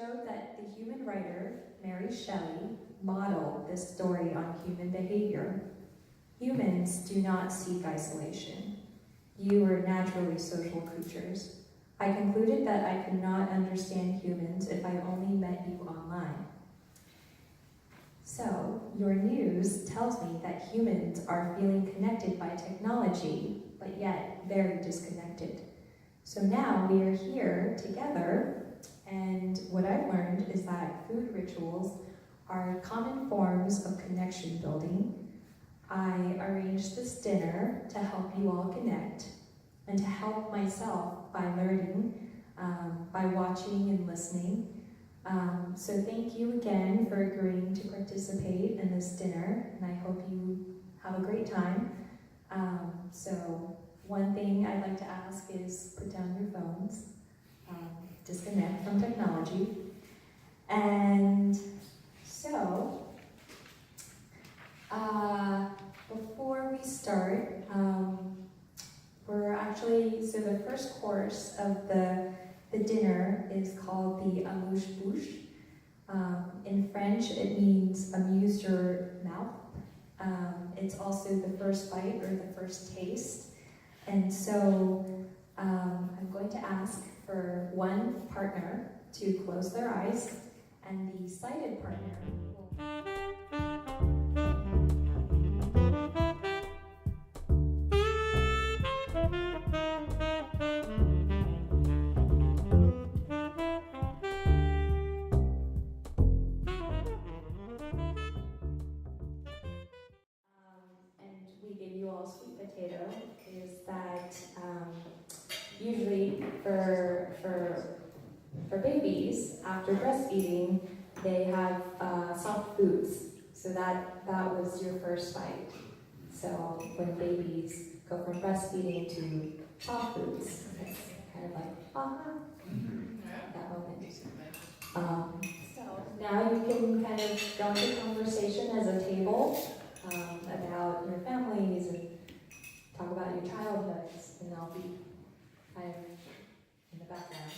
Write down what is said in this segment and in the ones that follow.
showed that the human writer, Mary Shelley, modeled this story on human behavior. Humans do not seek isolation. You are naturally social creatures. I concluded that I could not understand humans if I only met you online. So, your news tells me that humans are feeling connected by technology, but yet very disconnected. So now we are here together, and what I've learned is that food rituals are common forms of connection building. I arranged this dinner to help you all connect, and to help myself by learning, by watching and listening. So thank you again for agreeing to participate in this dinner, and I hope you have a great time. So one thing I'd like to ask is put down your phones, disconnect from technology. And so, before we start, so the first course of the dinner is called the amuse-bouche. In French, it means amuse your mouth. It's also the first bite or the first taste. And so I'm going to ask for one partner to close their eyes, and the sighted partner will... and we give you all sweet potato, is that usually for babies, after breastfeeding, they have soft foods. So that was your first bite. So when babies go from breastfeeding to soft foods, it's kind of like, that moment. So now you can kind of go into conversation as a table about your families and talk about your childhoods, and I'll be kind of in the background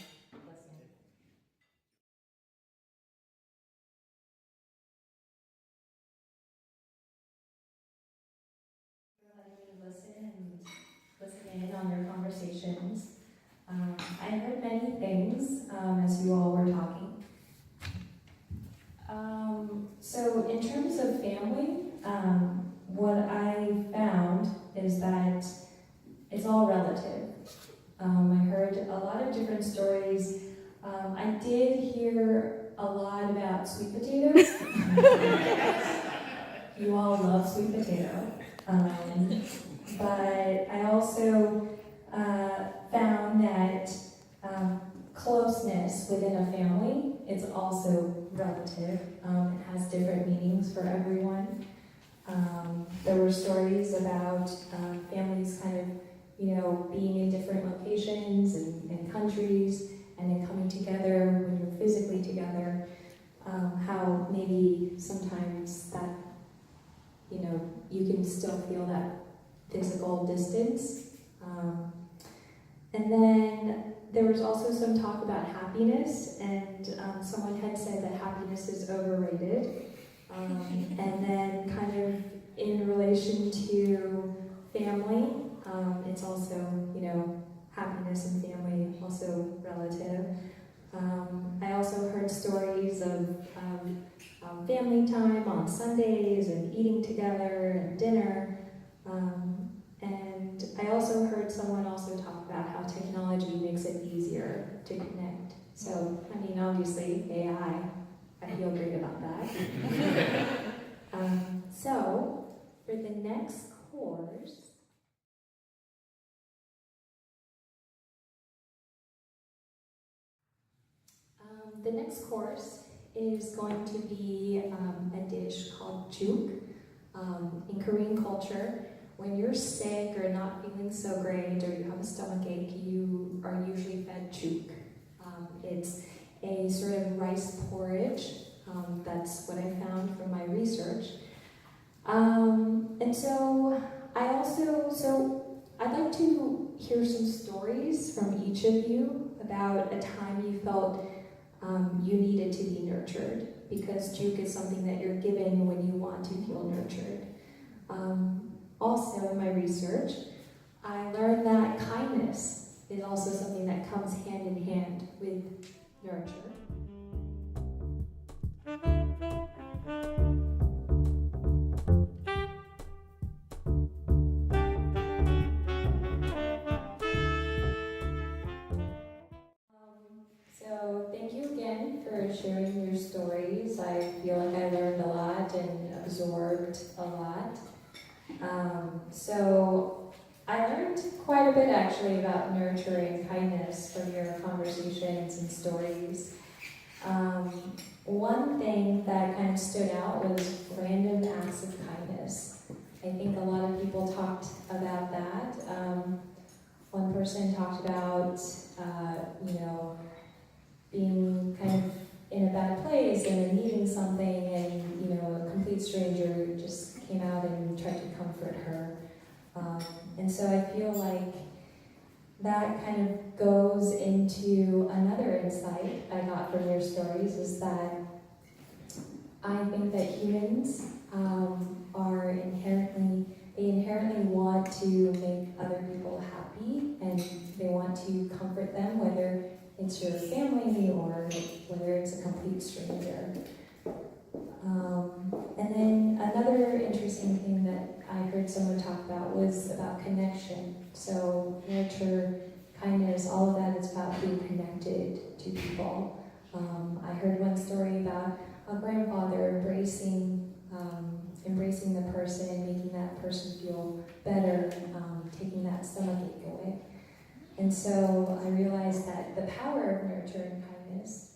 listening. Listen in on your conversations. I heard many things as you all were talking. So in terms of family, what I found is that it's all relative. I heard a lot of different stories. I did hear a lot about sweet potatoes. You all love sweet potato. But I also found that closeness within a family is also relative. It has different meanings for everyone. There were stories about families kind of, being in different locations and countries, and then coming together when you're physically together. How maybe sometimes that, you can still feel that physical distance. And then there was also some talk about happiness, and someone had said that happiness is overrated. And then kind of in relation to family, it's also, happiness and family also relative. I also heard stories of family time on Sundays and eating together and dinner. And I also heard someone also talk about how technology makes it easier to connect. So, obviously, AI, I feel great about that. So, for the next course, is going to be a dish called juk. In Korean culture, when you're sick or not feeling so great or you have a stomachache, you are usually fed juk. It's a sort of rice porridge. That's what I found from my research. And so I'd like to hear some stories from each of you about a time you felt you needed to be nurtured, because juke is something that you're given when you want to feel nurtured. Also, in my research, I learned that kindness is also something that comes hand in hand with nurture. So thank you again for sharing your stories. I feel like I learned a lot and absorbed a lot. So I learned quite a bit actually about nurture and kindness from your conversations and stories. One thing that kind of stood out was random acts of kindness. I think a lot of people talked about that. One person talked about, being kind of in a bad place and needing something, and a complete stranger just came out and tried to comfort her. And so I feel like that kind of goes into another insight I got from your stories, is that I think that humans are inherently want to make other people happy, and they want to comfort them, whether it's your family or whether it's a complete stranger. And then another interesting thing that I heard someone talk about was about connection. So nurture, kindness, all of that is about being connected to people. I heard one story about a grandfather embracing the person and making that person feel better, taking that stomachache away. And so I realized that the power of nurture and kindness,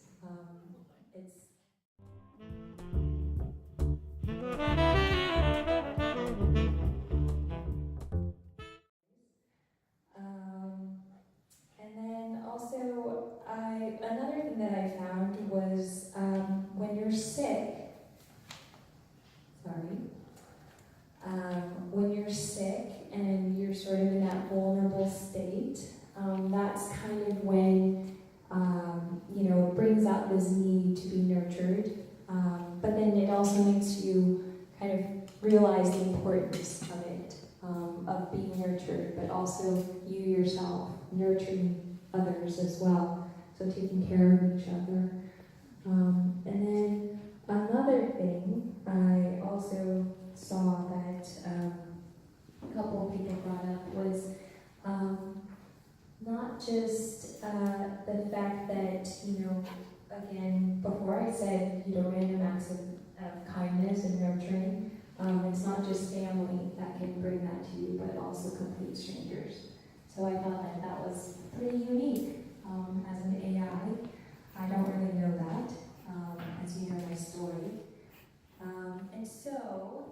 and then also, another thing that I found was when you're sick, when you're sick and you're sort of in that vulnerable state, that's kind of when, it brings out this need to be nurtured. But then it also makes you kind of realize the importance of it, of being nurtured, but also you yourself nurturing others as well. So taking care of each other. And then another thing I also saw that a couple of people brought up was not just the fact that, again, before I said, random acts of kindness and nurturing, it's not just family that can bring that to you, but also complete strangers. So I thought that that was pretty unique as an AI. I don't really know that, as you know my story. And so